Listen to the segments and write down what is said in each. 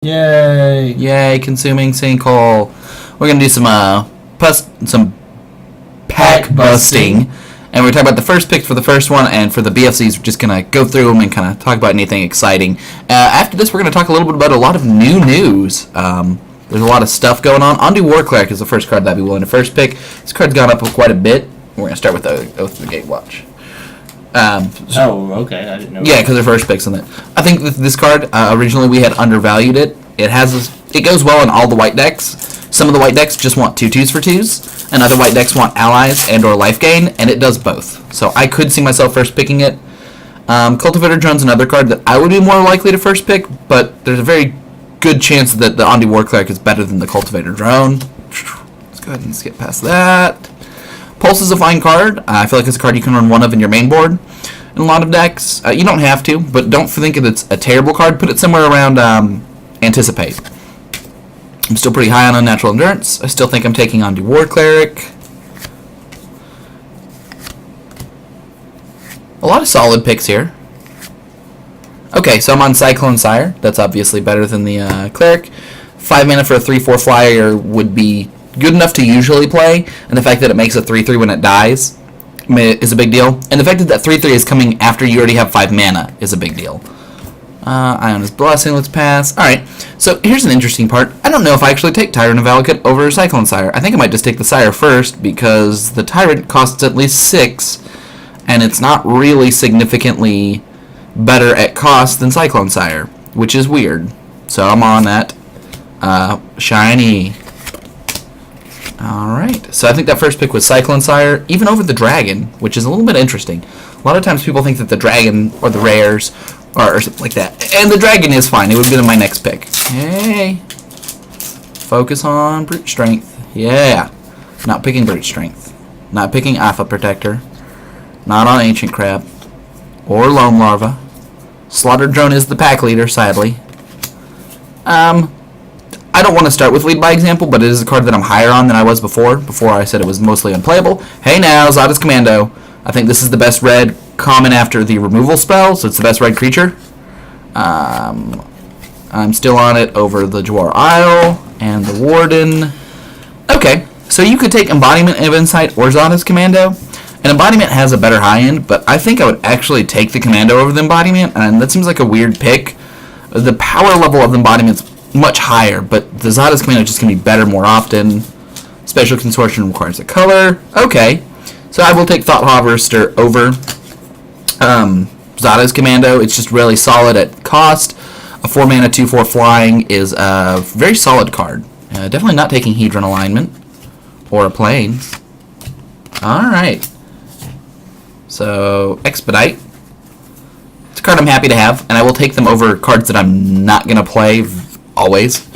Yay! Yay, consuming sinkhole. We're gonna do some pack busting, and we're talking about the first picks for the first one, and for the BFZs, we're just gonna go through them and kind of talk about anything exciting. After this, we're gonna talk a little bit about a lot of new news. There's a lot of stuff going on. Undo War Cleric is the first card that I'd be willing to first pick. This card's gone up quite a bit. We're gonna start with the Oath of the Gatewatch. Okay, I didn't know. Yeah, because they're first picks on it. I think this card, originally we had undervalued it. It goes well in all the white decks. Some of the white decks just want 2/2s for 2s, and other white decks want allies and or life gain, and it does both. So I could see myself first picking it. Cultivator Drone's another card that I would be more likely to first pick, but there's a very good chance that the Undo War Cleric is better than the Cultivator Drone. Let's go ahead and skip past that. Pulse is a fine card. I feel like it's a card you can run one of in your main board in a lot of decks. You don't have to, but don't think that it's a terrible card. Put it somewhere around Anticipate. I'm still pretty high on Unnatural Endurance. I still think I'm taking Undo War Cleric. A lot of solid picks here. Okay, so I'm on Cyclone Sire. That's obviously better than the Cleric. 5 mana for a 3/4 flyer would be good enough to usually play, and the fact that it makes a 3/3 when it dies is a big deal. And the fact that that 3/3 is coming after you already have 5 mana is a big deal. Iona's Blessing, let's pass. Alright, so here's an interesting part. I don't know if I actually take Tyrant of Valakut over Cyclone Sire. I think I might just take the Sire first, because the Tyrant costs at least 6, and it's not really significantly better at cost than Cyclone Sire, which is weird. So I'm on that. Shiny. Alright, so I think that first pick was Cyclone Sire, even over the Dragon, which is a little bit interesting. A lot of times people think that the Dragon, or the Rares, or something like that. And the Dragon is fine. It would have been my next pick. Hey. Focus on Brute Strength. Yeah. Not picking Brute Strength. Not picking Alpha Protector. Not on Ancient Crab. Or Loam Larva. Slaughtered Drone is the pack leader, sadly. I don't want to start with Lead by Example, but it is a card that I'm higher on than I was before. Before I said it was mostly unplayable. Hey now, Zada's Commando. I think this is the best red common after the removal spell, so it's the best red creature. I'm still on it over the Jawar Isle and the Warden. Okay, so you could take Embodiment of Insight or Zada's Commando. An Embodiment has a better high end, but I think I would actually take the Commando over the Embodiment, and that seems like a weird pick. The power level of the Embodiment's much higher, but the Zada's Commando is just going to be better more often. Special Consortium requires a color. Okay, so I will take Thought Harvester over Zada's Commando. It's just really solid at cost. A 4 mana 2/4 flying is a very solid card. Definitely not taking Hedron Alignment or a Plains. Alright. So, Expedite. It's a card I'm happy to have, and I will take them over cards that I'm not going to play always.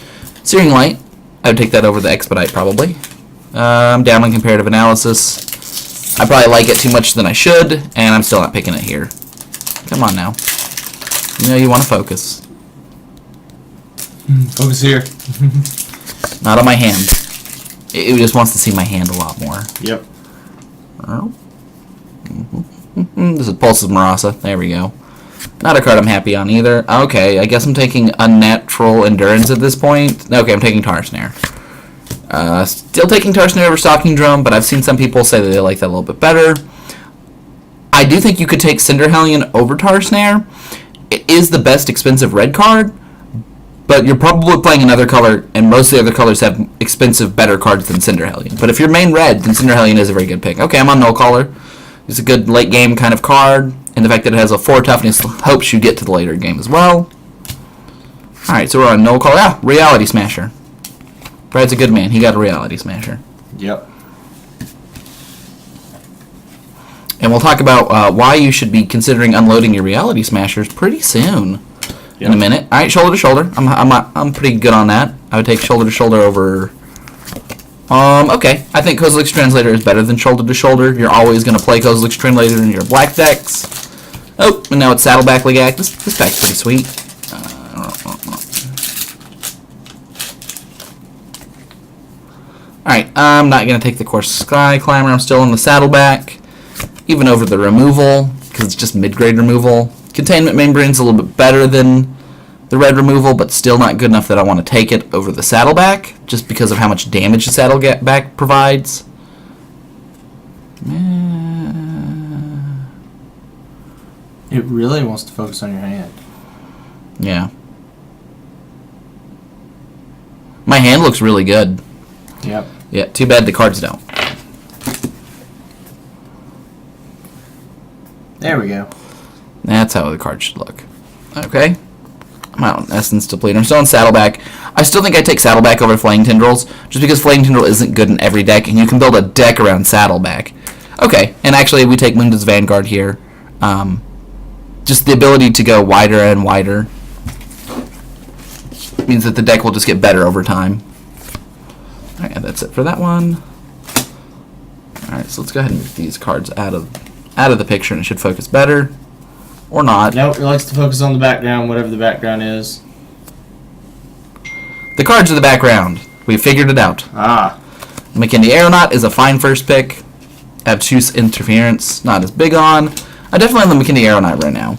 Searing Light. I would take that over the Expedite probably. I'm down on Comparative Analysis. I probably like it too much than I should, and I'm still not picking it here. Come on now. You know you want to focus. Focus here. Not on my hand. It just wants to see my hand a lot more. Yep. Oh. This is Pulse of Marasa. There we go. Not a card I'm happy on either. Okay, I guess I'm taking Unnatural Endurance at this point. Okay, I'm taking Tar Snare. Still taking Tar Snare over Stalking Drone, but I've seen some people say that they like that a little bit better. I do think you could take Cinder Hellion over Tar Snare. It is the best expensive red card, but you're probably playing another color, and most of the other colors have expensive, better cards than Cinder Hellion. But if you're main red, then Cinder Hellion is a very good pick. Okay, I'm on Null Caller. It's a good late game kind of card, and the fact that it has a 4 toughness helps you get to the later game as well. Alright, so we're on Null Caller. Ah, Reality Smasher. Brad's a good man. He got a Reality Smasher. Yep. And we'll talk about why you should be considering unloading your Reality Smashers pretty soon. Yep. In a minute. Alright, Shoulder to Shoulder. I'm pretty good on that. I would take Shoulder to Shoulder over... okay. I think Kozilek's Translator is better than Shoulder to Shoulder. You're always going to play Kozilek's Translator in your black decks. Oh, and now it's Saddleback Legak. This pack's pretty sweet. Alright, I'm not going to take the Course Sky Climber. I'm still on the Saddleback. Even over the removal, because it's just mid-grade removal. Containment Membrane's a little bit better than the red removal, but still not good enough that I want to take it over the Saddleback, just because of how much damage the Saddleback provides. It really wants to focus on your hand. Yeah. My hand looks really good. Yep. Yeah, too bad the cards don't. There we go. That's how the card should look. Okay. I'm out on Essence Depleter. I'm still on Saddleback. I still think I take Saddleback over Flaying Tendrils, just because Flaying Tendril isn't good in every deck, and you can build a deck around Saddleback. Okay, and actually we take Munda's Vanguard here. Just the ability to go wider and wider means that the deck will just get better over time. Alright, that's it for that one. Alright, so let's go ahead and move these cards out of the picture, and it should focus better. Or not. Nope, it likes to focus on the background, whatever the background is. The cards are the background. We figured it out. Ah. McKinley Aeronaut is a fine first pick. Obtuse Interference, not as big on. I definitely have the McKinley Aeronaut right now.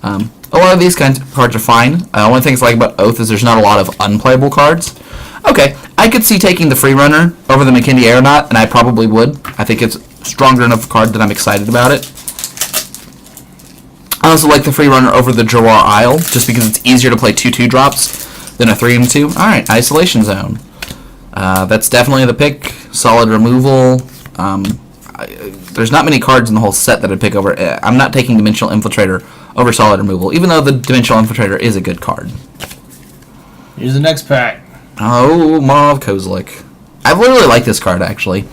A lot of these kinds of cards are fine. One thing I like about Oath is there's not a lot of unplayable cards. Okay, I could see taking the Freerunner over the McKinley Aeronaut, and I probably would. I think it's a stronger enough card that I'm excited about it. I also like the Freerunner over the Jawar Isle, just because it's easier to play 2/2 drops than a 3/2. Alright, Isolation Zone. That's definitely the pick. Solid removal. There's not many cards in the whole set that I'd pick over. I'm not taking Dimensional Infiltrator over Solid Removal, even though the Dimensional Infiltrator is a good card. Here's the next pack. Oh, Mauve Kozilek. I really like this card, actually.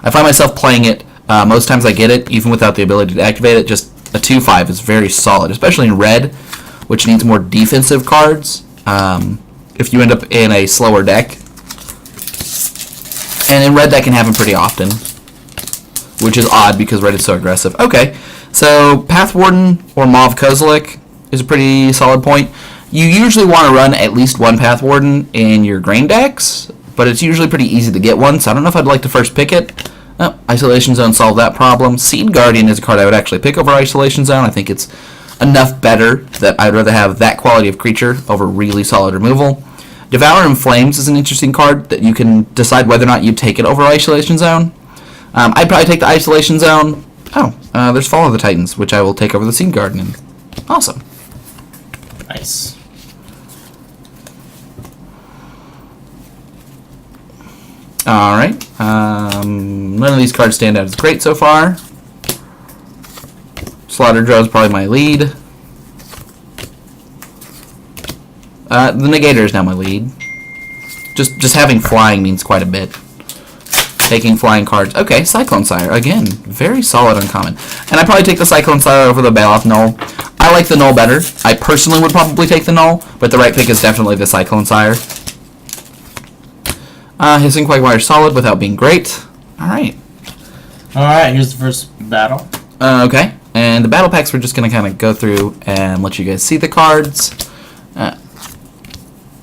I find myself playing it most times I get it, even without the ability to activate it. Just a 2/5 is very solid, especially in red, which needs more defensive cards. If you end up in a slower deck. And in red, that can happen pretty often, which is odd because red is so aggressive. Okay, so Path Warden or Mauve Kozilek is a pretty solid point. You usually want to run at least one Path Warden in your grain decks, but it's usually pretty easy to get one, so I don't know if I'd like to first pick it. Oh, Isolation Zone solved that problem. Seed Guardian is a card I would actually pick over Isolation Zone. I think it's enough better that I'd rather have that quality of creature over really solid removal. Devour in Flames is an interesting card that you can decide whether or not you take it over Isolation Zone. I'd probably take the Isolation Zone. Oh, there's Fall of the Titans, which I will take over the Seed Guardian. Awesome. Nice. Alright. None of these cards stand out as great so far. Slaughter Draw is probably my lead. The Negator is now my lead. Just having flying means quite a bit. Taking flying cards. Okay, Cyclone Sire. Again, very solid uncommon. And I'd probably take the Cyclone Sire over the Bailoff Null. I like the Null better. I personally would probably take the Null, but the right pick is definitely the Cyclone Sire. Hissing Quagmire solid without being great. Alright. Alright, here's the first battle. Okay. And the battle packs we're just going to kind of go through and let you guys see the cards.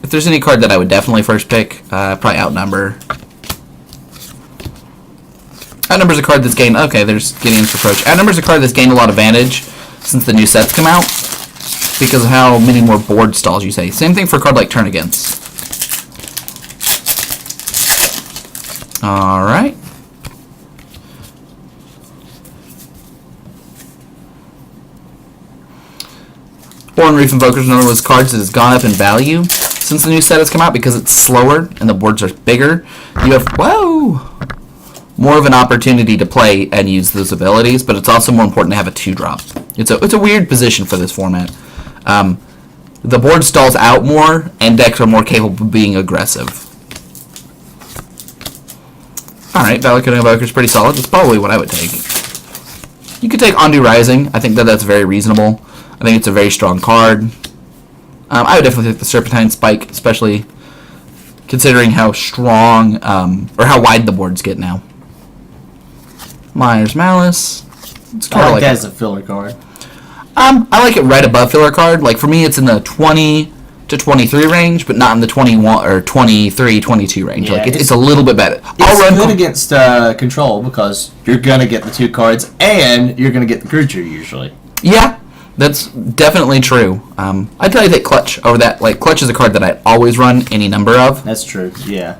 If there's any card that I would definitely first pick, probably Outnumber. Outnumber's a card that's gained... Okay, there's Gideon's Reproach. Outnumber's a card that's gained a lot of advantage since the new sets come out, because of how many more board stalls you say. Same thing for a card like Turn Against. Alright. Horn Reef Invoker is one of those cards that has gone up in value since the new set has come out because it's slower and the boards are bigger. You have, whoa, more of an opportunity to play and use those abilities, but it's also more important to have a 2-drop. It's a weird position for this format. The board stalls out more, and decks are more capable of being aggressive. Alright, Valakut Invoker is pretty solid. That's probably what I would take. You could take Ondu Rising. I think that's very reasonable. I think it's a very strong card. I would definitely take the Serpentine Spike, especially considering how strong, or how wide the boards get now. Myers Malice. It's I like that as a filler card. I like it right above filler card. Like, for me, it's in the 20 to 23 range, but not in the 21 or 23, 22 range. Yeah, like, it's a little bit better. It's good against control because you're going to get the 2 cards and you're going to get the creature usually. Yeah. That's definitely true. I'd tell you that Clutch over that. Like, Clutch is a card that I always run any number of. That's true, yeah.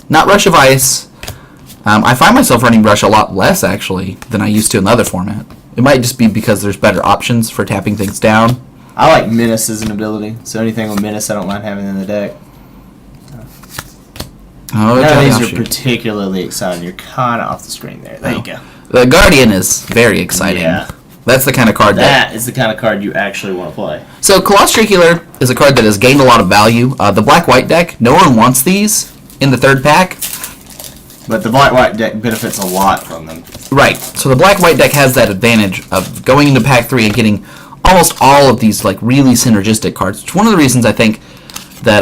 Not Rush of Ice. I find myself running Rush a lot less, actually, than I used to in the other format. It might just be because there's better options for tapping things down. I like Menace as an ability, so anything with Menace I don't mind having in the deck. Oh, None of these are particularly exciting. You're kind of off the screen there. There you go. The Guardian is very exciting. Yeah. That's the kind of card that is the kind of card you actually want to play. So, Colosstricular is a card that has gained a lot of value. The black-white deck, no one wants these in the third pack. But the black-white deck benefits a lot from them. Right. So the black-white deck has that advantage of going into pack 3 and getting almost all of these like really synergistic cards. It's one of the reasons I think that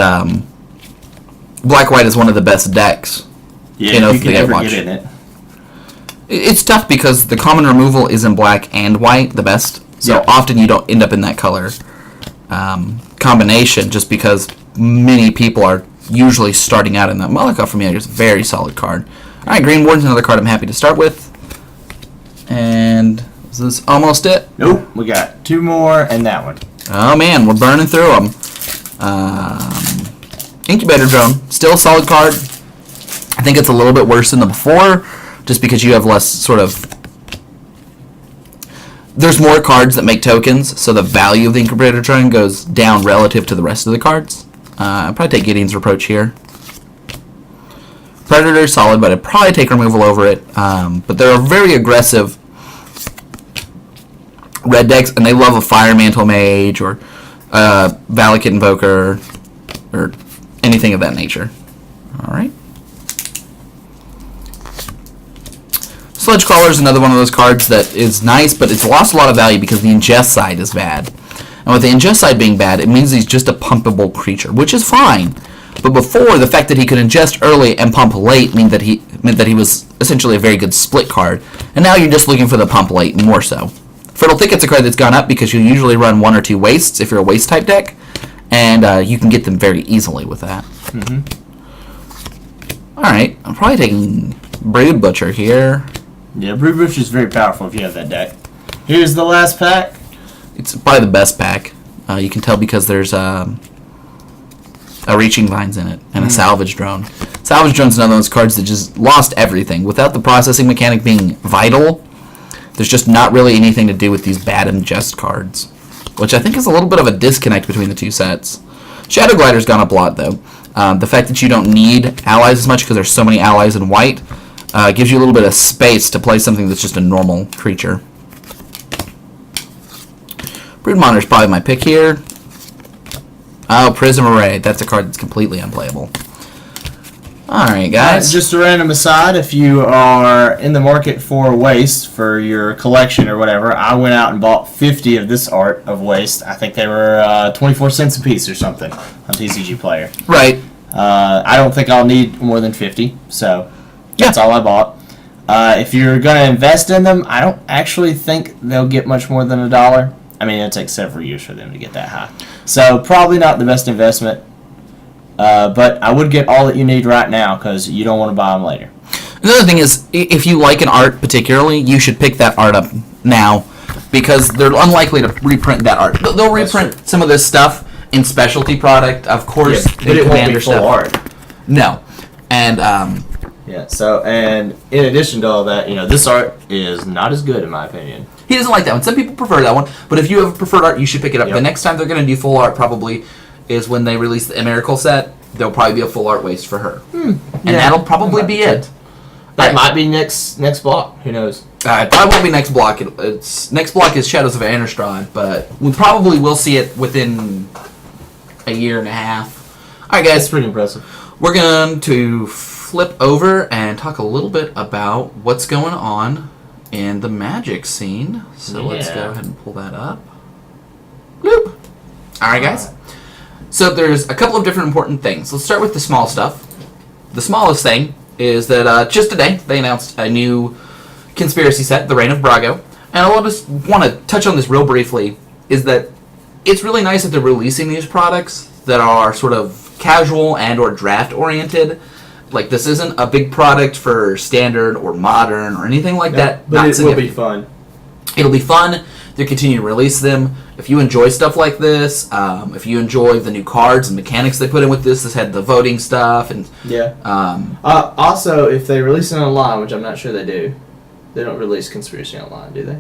black-white is one of the best decks. Yeah, if you can ever get in it. It's tough because the common removal is in black and white, the best. So often you don't end up in that color combination just because many people are usually starting out in that. Malakov Familiar is a very solid card. Alright, Green Warden's another card I'm happy to start with. And is this almost it? Nope, we got 2 more and that one. Oh man, we're burning through them. Incubator Drone, still a solid card. I think it's a little bit worse than the before, just because you have less sort of... There's more cards that make tokens, so the value of the Incubator Drone goes down relative to the rest of the cards. I'd probably take Gideon's Reproach here. Predator, solid, but I'd probably take removal over it. But they're a very aggressive red decks, and they love a Fire Mantle Mage or Valakut Invoker or anything of that nature. Alright. Sledge Crawler is another one of those cards that is nice, but it's lost a lot of value because the ingest side is bad. And with the ingest side being bad, it means he's just a pumpable creature, which is fine. But before, the fact that he could ingest early and pump late meant that he was essentially a very good split card. And now you're just looking for the pump late more so. Fertile Thicket's a card that's gone up because you usually run 1 or 2 wastes if you're a waste type deck, and you can get them very easily with that. Alright, I'm probably taking Brood Butcher here. Yeah, Brood Butcher is very powerful if you have that deck. Here's the last pack. It's probably the best pack. You can tell because there's a Reaching Vines in it and a Salvage Drone. Salvage Drone's another one of those cards that just lost everything. Without the processing mechanic being vital, there's just not really anything to do with these bad ingest cards, which I think is a little bit of a disconnect between the two sets. Shadow Glider's gone up a lot, though. The fact that you don't need allies as much because there's so many allies in white gives you a little bit of space to play something that's just a normal creature. Broodmonder's probably my pick here. Oh, Prism Array. That's a card that's completely unplayable. Alright, guys. Just a random aside, if you are in the market for waste for your collection or whatever, I went out and bought 50 of this art of waste. I think they were 24 cents a piece or something on TCG Player. Right. I don't think I'll need more than 50, so that's all I bought. If you're going to invest in them, I don't actually think they'll get much more than $1. I mean, it takes several years for them to get that high. So probably not the best investment. But I would get all that you need right now because you don't want to buy them later. Another thing is, if you like an art particularly, you should pick that art up now because they're unlikely to reprint that art. They'll reprint some of this stuff in specialty product, of course. Yeah, but it won't be full art. No. And, yeah, so, and in addition to all that, this art is not as good in my opinion. He doesn't like that one. Some people prefer that one, but if you have a preferred art, you should pick it up. Yep. The next time they're going to do full art probably is when they release the Miracle set. There'll probably be a full art waste for her. And that'll probably be it. That might be next block. Who knows? It probably won't be next block. It's next block is Shadows of Anarstrad, but we probably will see it within a year and a half. All right, guys. That's pretty impressive. We're going to flip over and talk a little bit about what's going on in the Magic scene. So let's go ahead and pull that up. Bloop. All right, guys. So there's a couple of different important things. Let's start with the small stuff. The smallest thing is that just today they announced a new conspiracy set, The Reign of Brago. And I just want to touch on this real briefly, is that it's really nice that they're releasing these products that are sort of casual and or draft oriented. Like, this isn't a big product for standard or modern or anything like that. But it will be fun. It'll be fun. They continue to release them. If you enjoy stuff like this, if you enjoy the new cards and mechanics they put in with this had the voting stuff and also, if they release it online, which I'm not sure they do, they don't release Conspiracy Online, do they?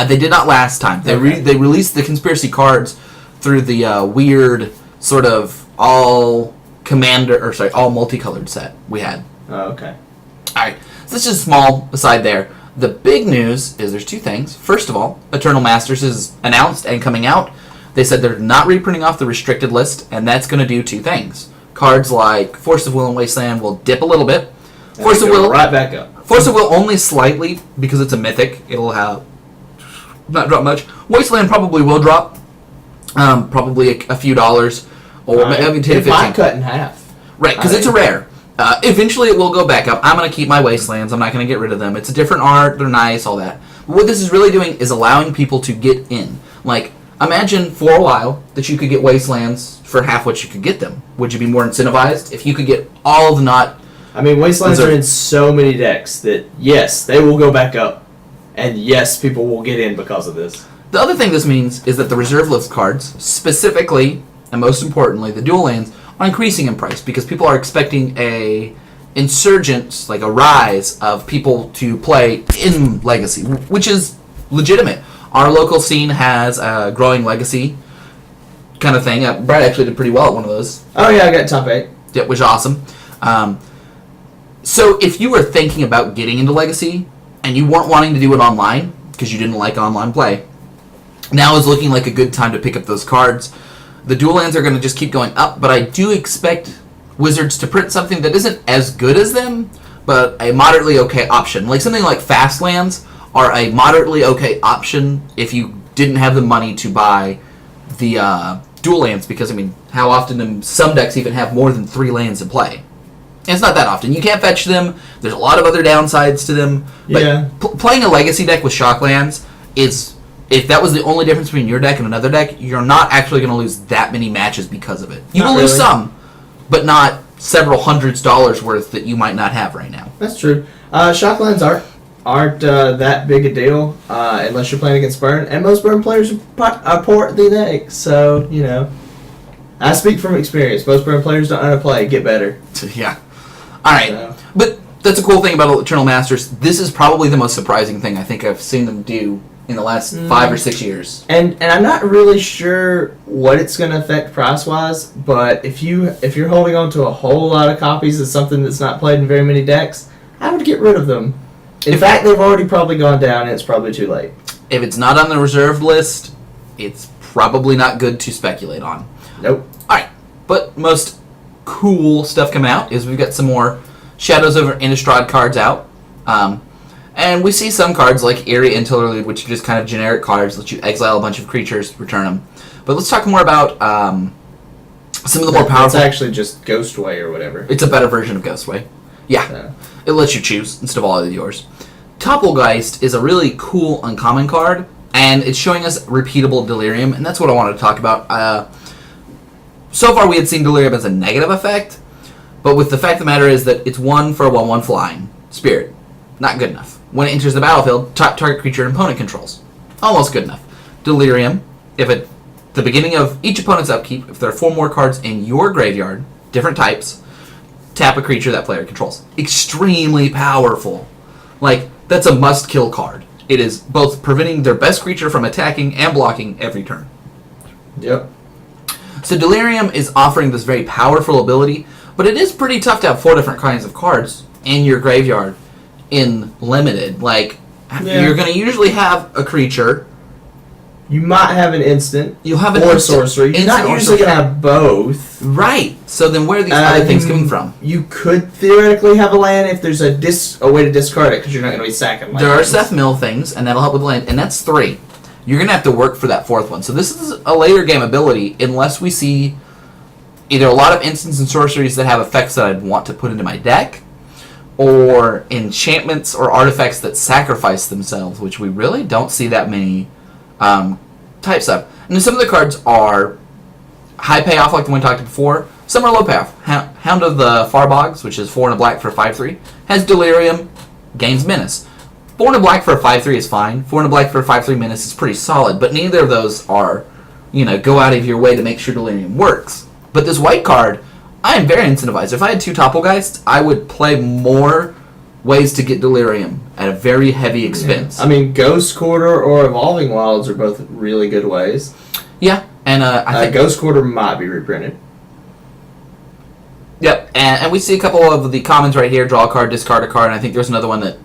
They did not last time. They released the Conspiracy cards through the weird sort of all multicolored set we had. Oh, okay. All right, so that's just a small aside there. The big news is there's two things. First of all, Eternal Masters is announced and coming out. They said they're not reprinting off the restricted list, and that's going to do two things. Cards like Force of Will and Wasteland will dip a little bit. Force of Will right back up. Force of Will only slightly because it's a mythic. It'll have not drop much. Wasteland probably will drop, probably a few dollars, or maybe 10 to 15. It might cut in half. Right, because it's a rare. Eventually it will go back up. I'm going to keep my Wastelands. I'm not going to get rid of them. It's a different art. They're nice, all that. But what this is really doing is allowing people to get in. Like, imagine for a while that you could get Wastelands for half what you could get them. Would you be more incentivized if you could get all of the not... I mean, Wastelands are in so many decks that, yes, they will go back up. And yes, people will get in because of this. The other thing this means is that the reserve list cards, specifically, and most importantly, the dual lands, are increasing in price because people are expecting a insurgence, like a rise of people to play in Legacy, which is legitimate. Our local scene has a growing Legacy kind of thing. Brad actually did pretty well at one of those. Oh yeah, I got top 8. Yeah, which is awesome. So if you were thinking about getting into Legacy and you weren't wanting to do it online because you didn't like online play, now is looking like a good time to pick up those cards. The dual lands are going to just keep going up, but I do expect Wizards to print something that isn't as good as them, but a moderately okay option. Like something like fast lands are a moderately okay option if you didn't have the money to buy the dual lands, because, I mean, how often do some decks even have more than 3 lands in play? And it's not that often. You can't fetch them. There's a lot of other downsides to them. But yeah. Playing a Legacy deck with shock lands is... If that was the only difference between your deck and another deck, you're not actually going to lose that many matches because of it. You will lose some, but not several hundreds dollars worth that you might not have right now. That's true. Shocklands aren't that big a deal unless you're playing against Burn, and most Burn players are poor at the deck. So, you know, I speak from experience. Most Burn players don't know how to play. Get better. Yeah. All right. But that's a cool thing about Eternal Masters. This is probably the most surprising thing I think I've seen them do in the last 5 or 6 years. And I'm not really sure what it's going to affect price-wise, but if you're holding on to a whole lot of copies of something that's not played in very many decks, I would get rid of them. In fact, they've already probably gone down, and it's probably too late. If it's not on the reserved list, it's probably not good to speculate on. Nope. Alright, but most cool stuff coming out is we've got some more Shadows over Innistrad cards out. And we see some cards like Eerie Interlude, which are just kind of generic cards, let you exile a bunch of creatures, return them. But let's talk more about some of the more powerful... It's actually just Ghostway or whatever. It's a better version of Ghostway. Yeah. It lets you choose instead of all of yours. Topplegeist is a really cool uncommon card, and it's showing us repeatable Delirium, and that's what I wanted to talk about. So far we had seen Delirium as a negative effect, but with the fact of the matter is that it's 1 for a 1/1 flying. Spirit. Not good enough. When it enters the battlefield, target creature an opponent controls. Almost good enough. Delirium, if at the beginning of each opponent's upkeep, if there are 4 more cards in your graveyard, different types, tap a creature that player controls. Extremely powerful. Like, that's a must-kill card. It is both preventing their best creature from attacking and blocking every turn. Yep. So Delirium is offering this very powerful ability, but it is pretty tough to have 4 different kinds of cards in your graveyard in limited. Like, you're going to usually have a creature. You might have an instant. You'll have an or instant, sorcery. You're not usually going to have both. Right. So then where are these other things coming from? You could theoretically have a land if there's a way to discard it, because you're not going to be sacking lands. There are Seth Mill things, and that'll help with land, and that's 3. You're going to have to work for that 4th one. So this is a later game ability, unless we see either a lot of instants and sorceries that have effects that I'd want to put into my deck, or enchantments or artifacts that sacrifice themselves, which we really don't see that many types of. And some of the cards are high payoff, like the one we talked before. Some are low payoff. Hound of the Farbogs, which is 4 and a black for 5/3, has Delirium, gains Menace. 4 and a black for a 5/3 is fine. 4 and a black for a 5/3 menace is pretty solid, but neither of those are, go out of your way to make sure Delirium works. But this white card, I am very incentivized. If I had 2 Topplegeist, I would play more ways to get Delirium at a very heavy expense. Yeah. I mean, Ghost Quarter or Evolving Wilds are both really good ways. Yeah, and I think Ghost Quarter might be reprinted. Yep, and we see a couple of the commons right here: draw a card, discard a card, and I think there's another one that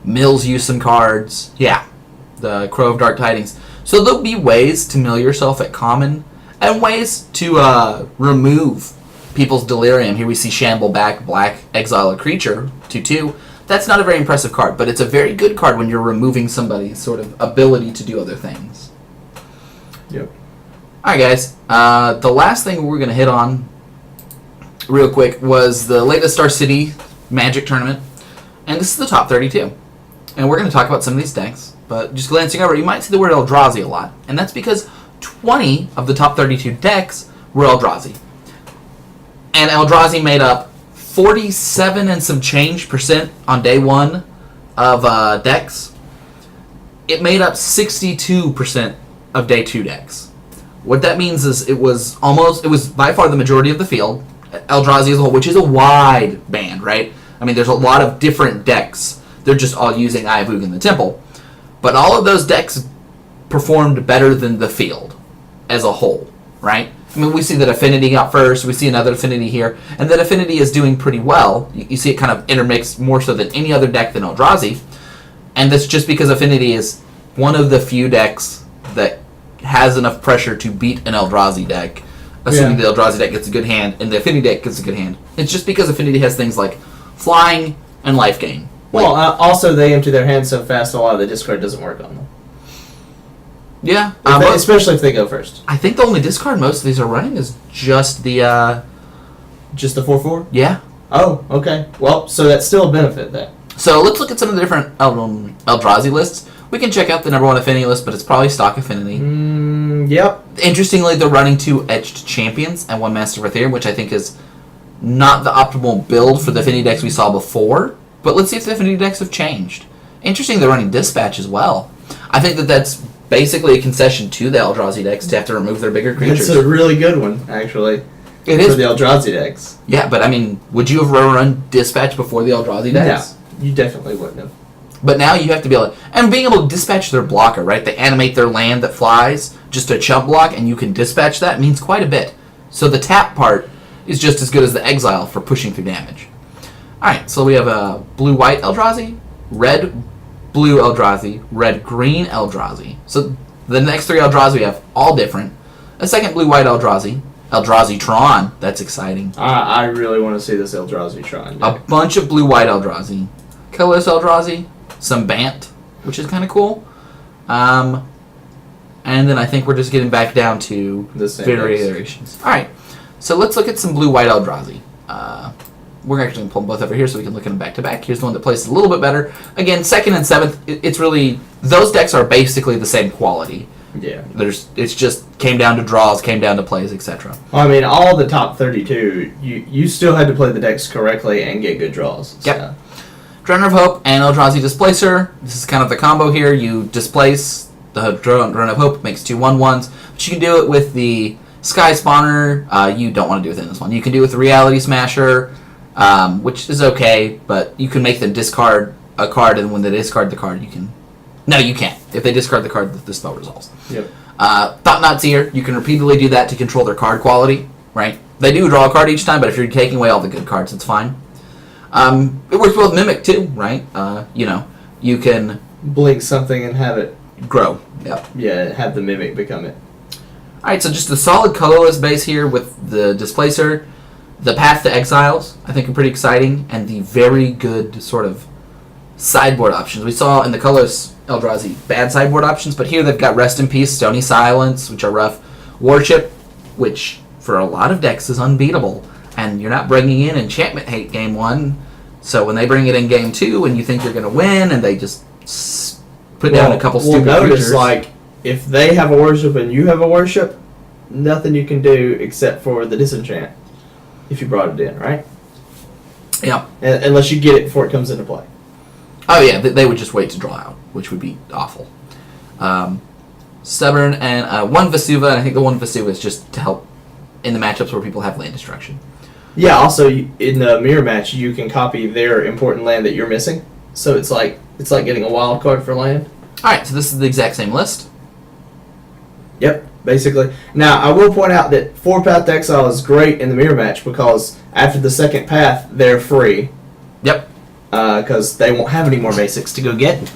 mills you some cards. Yeah, the Crow of Dark Tidings. So there'll be ways to mill yourself at common, and ways to remove people's Delirium. Here we see Shamble back, black, exile a creature, 2/2. That's not a very impressive card, but it's a very good card when you're removing somebody's sort of ability to do other things. Yep. Alright guys, the last thing we're going to hit on real quick was the latest Star City Magic Tournament, and this is the top 32. And we're going to talk about some of these decks, but just glancing over, you might see the word Eldrazi a lot, and that's because 20 of the top 32 decks were Eldrazi. And Eldrazi made up 47 and some change % on day 1 of decks. It made up 62% of day 2 decks. What that means is it was by far the majority of the field, Eldrazi as a whole, which is a wide band, right? I mean, there's a lot of different decks. They're just all using Eye of Ugin the Temple. But all of those decks performed better than the field as a whole, right? I mean, we see that Affinity got first. We see another Affinity here. And that Affinity is doing pretty well. You see it kind of intermixed more so than any other deck than Eldrazi. And that's just because Affinity is one of the few decks that has enough pressure to beat an Eldrazi deck, assuming the Eldrazi deck gets a good hand and the Affinity deck gets a good hand. It's just because Affinity has things like flying and life gain. Well, also they empty their hands so fast a lot of the discard doesn't work on them. Yeah. Especially if they go first. I think the only discard most of these are running is just the... Just the 4/4? Yeah. Oh, okay. Well, so that's still a benefit then. So let's look at some of the different Eldrazi lists. We can check out the number 1 Affinity list, but it's probably stock Affinity. Yep. Interestingly, they're running 2 Etched Champions and 1 Master of Ethereum, which I think is not the optimal build for the Affinity decks we saw before. But let's see if the Affinity decks have changed. Interesting, they're running Dispatch as well. I think that that's basically a concession to the Eldrazi decks to have to remove their bigger creatures. It's a really good one, actually. It is. For the Eldrazi decks. Yeah, but I mean, would you have run Dispatch before the Eldrazi decks? No, you definitely wouldn't have. But now you have to be able to... And being able to dispatch their blocker, right? They animate their land that flies, just a chump block, and you can dispatch that, means quite a bit. So the tap part is just as good as the exile for pushing through damage. Alright, so we have a blue-white Eldrazi, red-blue Eldrazi, red-green Eldrazi. So the next 3 Eldrazi we have, all different. A second blue-white Eldrazi, Eldrazi Tron, that's exciting. I really want to see this Eldrazi Tron deck. A bunch of blue-white Eldrazi, colorless Eldrazi, some Bant, which is kind of cool. And then I think we're just getting back down to the same variations. Alright, so let's look at some blue-white Eldrazi. We're actually going to pull them both over here so we can look at them back to back. Here's the one that plays a little bit better. Again, 2nd and 7th, it's really... Those decks are basically the same quality. Yeah. It's just came down to draws, came down to plays, etc. Well, I mean, all the top 32, you still had to play the decks correctly and get good draws. Yep. So. Drunner of Hope and Eldrazi Displacer. This is kind of the combo here. You displace the Drunner of Hope, makes 2 1/1s. But you can do it with the Sky Spawner. You don't want to do it in this one. You can do it with the Reality Smasher, which is okay, but you can make them discard a card, and when they discard the card, you can... No, you can't. If they discard the card, the spell resolves. Yep. Thought-Knot Seer, you can repeatedly do that to control their card quality, right? They do draw a card each time, but if you're taking away all the good cards, it's fine. It works well with Mimic, too, right? You can... Blink something and have it... Grow. Yep. Yeah, have the Mimic become it. Alright, so just the solid colorless base here with the Displacer. The Path to Exiles, I think, are pretty exciting, and the very good sort of sideboard options. We saw in the colorless Eldrazi bad sideboard options, but here they've got Rest in Peace, Stony Silence, which are rough. Worship, which for a lot of decks is unbeatable, and you're not bringing in Enchantment Hate game 1, so when they bring it in game 2 and you think you're going to win, and they just put down a couple stupid creatures. Like, if they have a Worship and you have a Worship, nothing you can do except for the Disenchant. If you brought it in, right? Yeah. Unless you get it before it comes into play. Oh yeah, they would just wait to draw out, which would be awful. Stubborn and one Vesuva, and I think the one Vesuva is just to help in the matchups where people have land destruction. Yeah, also in the mirror match, you can copy their important land that you're missing. So it's like getting a wild card for land. Alright, so this is the exact same list. Yep, basically. Now, I will point out that 4-Path Exile is great in the mirror match because after the second path, they're free. Yep. Because they won't have any more basics to go get.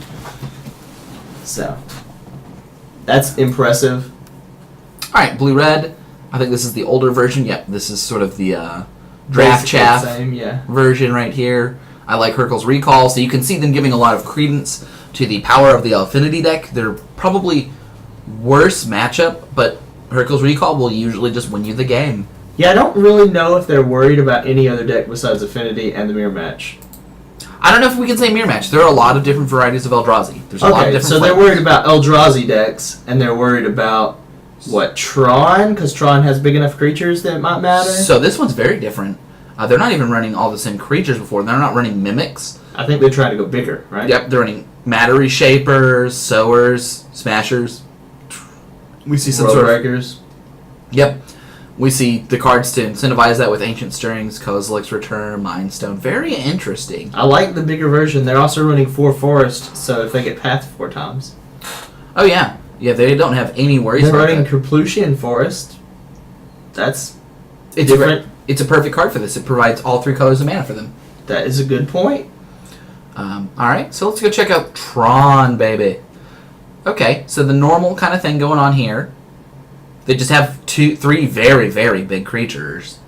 So, that's impressive. Alright, blue-red. I think this is the older version. Yep, this is sort of the draft chaff version right here. I like Hurkyl's Recall, so you can see them giving a lot of credence to the power of the Affinity deck. They're probably worse matchup, but Hurkyl's Recall will usually just win you the game. Yeah, I don't really know if they're worried about any other deck besides Affinity and the mirror match. I don't know if we can say mirror match. There are a lot of different varieties of Eldrazi. There's a lot of different so they're worried about Eldrazi decks, and they're worried about, what, Tron? Because Tron has big enough creatures that it might matter? So this one's very different. They're not even running all the same creatures before. They're not running Mimics. I think they're trying to go bigger, right? Yep, they're running Matter Reshapers, Sowers, Smashers. We see some sort of... Breakers. Yep. We see the cards to incentivize that with Ancient Stirrings, Kozilek's Return, Mind Stone. Very interesting. I like the bigger version. They're also running 4 Forest, so if they get Path 4 times. Oh, yeah. Yeah, they don't have any worries They're about running that. Kaplusian Forest. That's It's different. It's a perfect card for this. It provides all 3 colors of mana for them. That is a good point. Alright, so let's go check out Tron, baby. Okay, so the normal kind of thing going on here. They just have 3 very, very big creatures.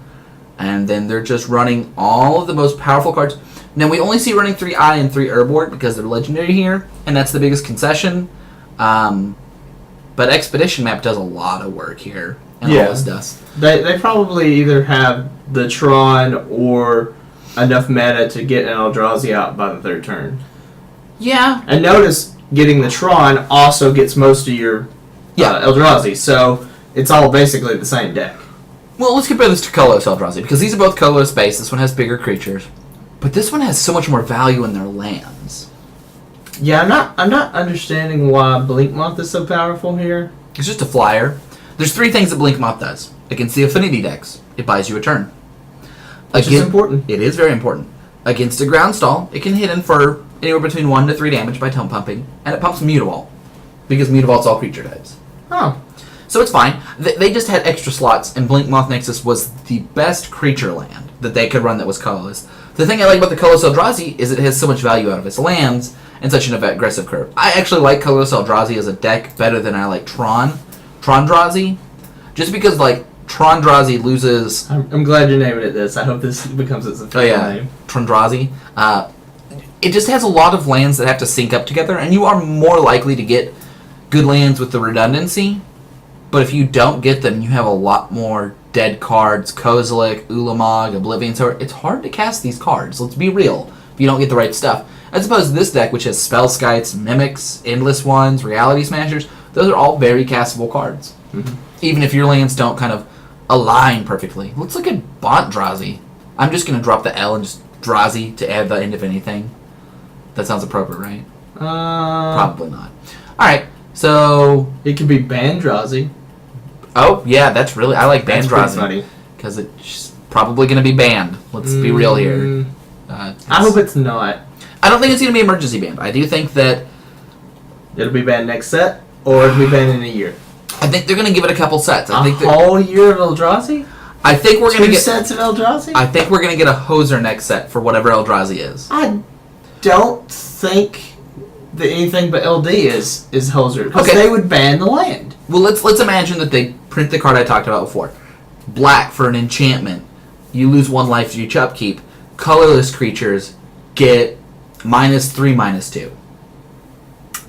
And then they're just running all of the most powerful cards. Now, we only see running 3 Eye and 3 Urborg because they're legendary here, and that's the biggest concession. But Expedition Map does a lot of work here. And all this does. They probably either have the Tron or enough mana to get an Eldrazi out by the 3rd turn. Yeah. And notice getting the Tron also gets most of your Eldrazi, so it's all basically the same deck. Well, let's compare this to colorless Eldrazi, because these are both colorless based. This one has bigger creatures. But this one has so much more value in their lands. Yeah, I'm not understanding why Blinkmoth is so powerful here. It's just a flyer. There's 3 things that Blinkmoth does. Against the Affinity decks, it buys you a turn. Which is important. It is very important. Against a Groundstall, it can hit in for anywhere between 1 to 3 damage by Tome Pumping, and it pumps Mutavault, because Mutavault's all creature types. Oh. So it's fine. They just had extra slots, and Blinkmoth Nexus was the best creature land that they could run that was colorless. The thing I like about the colorless Eldrazi is it has so much value out of its lands and such an aggressive curve. I actually like colorless Eldrazi as a deck better than I like Trondrazi, just because like Trondrazi loses. I'm glad you're naming it this. I hope this becomes its official name. Trondrazi. It just has a lot of lands that have to sync up together, and you are more likely to get good lands with the redundancy. But if you don't get them, you have a lot more dead cards, Kozilek, Ulamog, Oblivion Sword. It's hard to cast these cards, let's be real, if you don't get the right stuff. As opposed to this deck, which has Spell Skites, Mimics, Endless Ones, Reality Smashers, those are all very castable cards. Mm-hmm. Even if your lands don't kind of align perfectly. Let's look at Bontdrazi. I'm just going to drop the L and just Drazi to add the end of anything. That sounds appropriate, right? Probably not. Alright, so... It could be Bandrazi. Oh, yeah, that's really... I like Bandrazi. That's funny. Because it's probably going to be banned. Let's be real here. I hope it's not. I don't think it's going to be emergency banned. I do think that... It'll be banned next set, or it'll be banned in a year. I think they're going to give it a couple sets. A whole year of Eldrazi? I think we're going to get... 2 sets of Eldrazi? I think we're going to get a Hoser next set for whatever Eldrazi is. I don't think that anything but LD is Hoser. Because they would ban the land. Well, let's imagine that they print the card I talked about before. Black for an enchantment. You lose 1 life to each upkeep. Colorless creatures get -3/-2.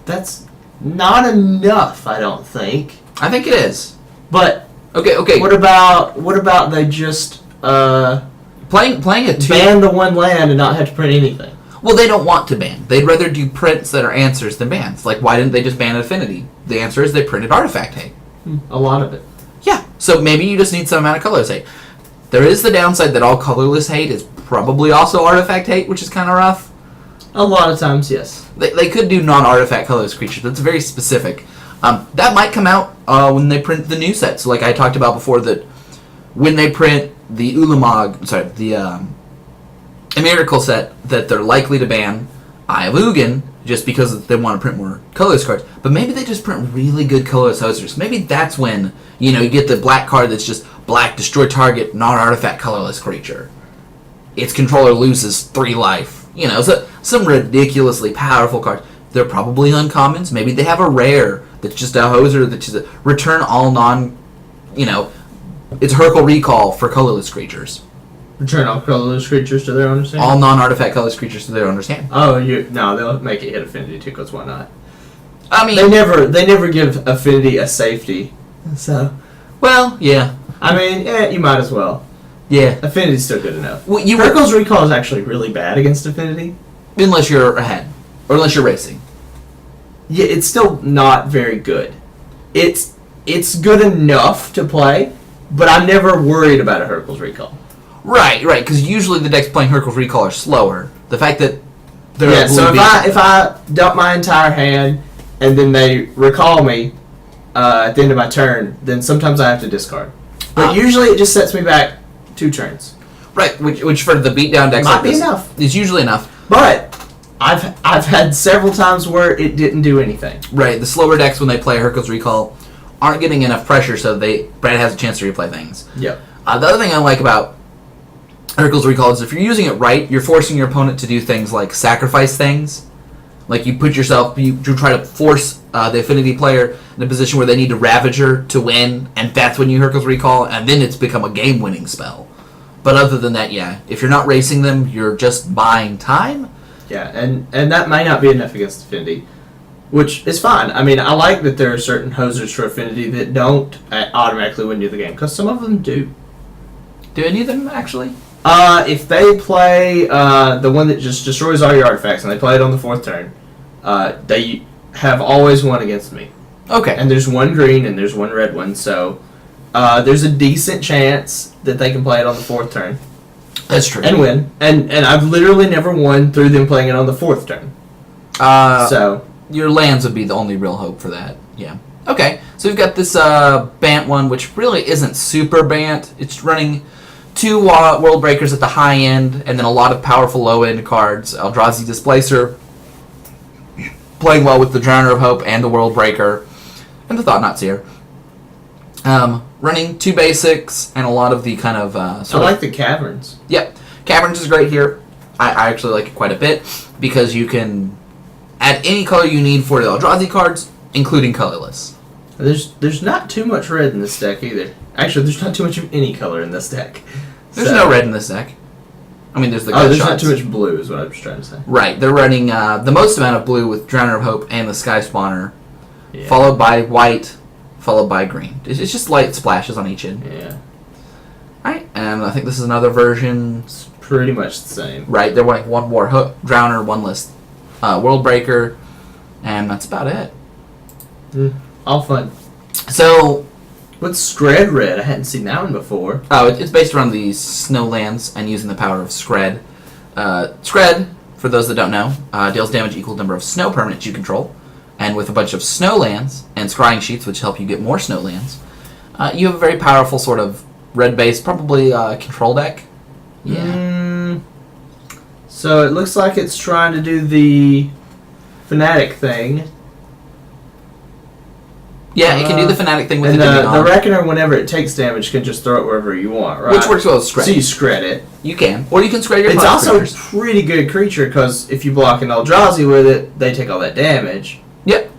That's not enough, I don't think. I think it is. But okay. What about they just playing a 2 ban the 1 land and not have to print anything? Well, they don't want to ban. They'd rather do prints that are answers than bans. Like, why didn't they just ban Affinity? The answer is they printed Artifact Hate. A lot of it. Yeah. So maybe you just need some amount of colorless hate. There is the downside that all colorless hate is probably also Artifact Hate, which is kind of rough. A lot of times, yes. They could do non-artifact colorless creatures. That's very specific. That might come out when they print the new set. So like I talked about before, that when they print the the Miracle set, that they're likely to ban Eye of Ugin just because they want to print more colorless cards. But maybe they just print really good colorless hosters. Maybe that's when you get the black card that's just black, destroy target, non-artifact colorless creature. Its controller loses 3 life. So some ridiculously powerful cards. They're probably uncommons. Maybe they have a rare that's just a hoser that's just a return all non. It's Hurkyle Recall for colorless creatures. Return all colorless creatures to their owner's hand? All non-artifact colorless creatures to their owner's hand. Oh, no, they'll make it hit affinity too, because why not? I mean, they never give affinity a safety. So, well, yeah. I mean, you might as well. Yeah, affinity's still good enough. Well, Hurkyl's Recall is actually really bad against affinity, unless you're ahead or unless you're racing. Yeah, it's still not very good. It's good enough to play, but I'm never worried about a Hurkyl's Recall. Right, because usually the decks playing Hurkyl's Recall are slower. The fact that they're so if I dump my entire hand and then they recall me at the end of my turn, then sometimes I have to discard. But usually it just sets me back 2 turns. Right, which for the beatdown decks might be enough. It's usually enough. But I've had several times where it didn't do anything. Right, the slower decks when they play Hurkyl's Recall aren't getting enough pressure, so Brad has a chance to replay things. Yep. The other thing I like about Hurkyl's Recall is if you're using it right, you're forcing your opponent to do things like sacrifice things. Like you try to force the affinity player in a position where they need a Ravager to win, and that's when you Hurkyl's Recall, and then it's become a game-winning spell. But other than that, yeah, if you're not racing them, you're just buying time. Yeah, and that might not be enough against affinity, which is fine. I mean, I like that there are certain hosers for affinity that don't automatically win you the game, because some of them do. Do any of them, actually? If they play the one that just destroys all your artifacts, and they play it on the 4th turn, they have always won against me. Okay. And there's 1 green and there's 1 red one, so there's a decent chance that they can play it on the 4th turn. That's true. And win. And I've literally never won through them playing it on the 4th turn. So your lands would be the only real hope for that. Yeah. Okay. So we've got this Bant one, which really isn't super Bant. It's running 2 World Breakers at the high end, and then a lot of powerful low end cards. Eldrazi Displacer, playing well with the Drowner of Hope and the World Breaker, and the Thought-Knot Seer. Running 2 basics and a lot of the kind of I like the Caverns. Yep, Caverns is great here. I actually like it quite a bit because you can add any color you need for the Eldrazi cards, including colorless. There's not too much red in this deck either. Actually, there's not too much of any color in this deck. There's no red in this deck. I mean, there's the there's not too much blue is what I was trying to say. Right, they're running the most amount of blue with Drowner of Hope and the Sky Spawner, followed by white, followed by green. It's just light splashes on each end. Yeah. Alright, and I think this is another version. It's pretty much the same. Right, they're running 1 more Drowner, 1 less World Breaker, and that's about it. All fun. So, what's Skred Red? I hadn't seen that one before. Oh, it's based around the Snowlands and using the power of Skred. Skred, for those that don't know, deals damage equal to the number of snow permanents you control. And with a bunch of Snowlands and Scrying Sheets, which help you get more Snowlands, you have a very powerful sort of red-based, probably control deck. Yeah. So it looks like it's trying to do the Fanatic thing. Yeah, it can do the Fanatic thing with and the Reckoner, whenever it takes damage, can just throw it wherever you want, right? Which works well with Skred. So you Skred it. You can. Or you can Skred your It's also creatures. a pretty good creature, because if you block an Eldrazi with it, they take all that damage. Yep.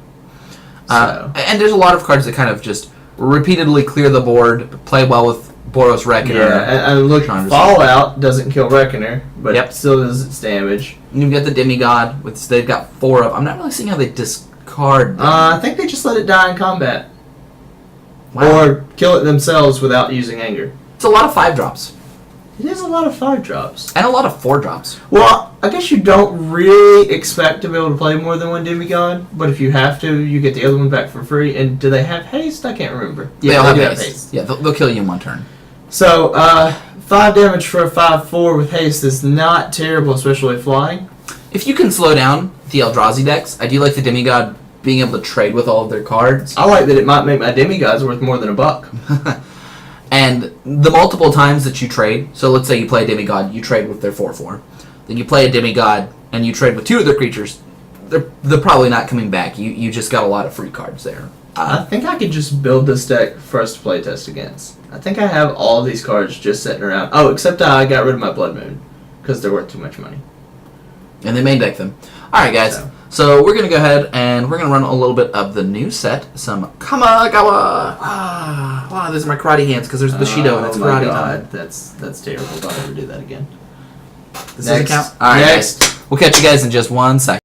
And there's a lot of cards that kind of just repeatedly clear the board, play well with Boros Reckoner. Yeah, and look, Fallout doesn't kill Reckoner, but still does its damage. And you've got the Demigod, they've got 4 of. I'm not really seeing how they discard them. I think they just let it die in combat. Wow. Or kill it themselves without using anger. It's a lot of 5-drops. It is a lot of 5-drops. And a lot of 4-drops. Well, I guess you don't really expect to be able to play more than 1 Demigod, but if you have to, you get the other one back for free. And do they have haste? I can't remember. Yeah, they have haste. Yeah, they'll kill you in 1 turn. So, 5 damage for a 5/4 with haste is not terrible, especially flying. if you can slow down the Eldrazi decks, I do like the Demigod being able to trade with all of their cards. I like that it might make my demigods worth more than $1. And the multiple times that you trade, so let's say you play a Demigod, you trade with their 4/4. Then you play a Demigod, and you trade with 2 of their creatures. They're probably not coming back. You just got a lot of free cards there. I think I could just build this deck for us to play test against. I think I have all of these cards just sitting around. Oh, except I got rid of my Blood Moon because they're worth too much money. And they main deck them. Alright, guys. So we're going to go ahead and we're going to run a little bit of the new set. Some Kamigawa. Wow, these are my karate hands because there's Bushido and it's karate time. That's terrible. Don't ever do that again. This doesn't count? Alright, guys. We'll catch you guys in just 1 second.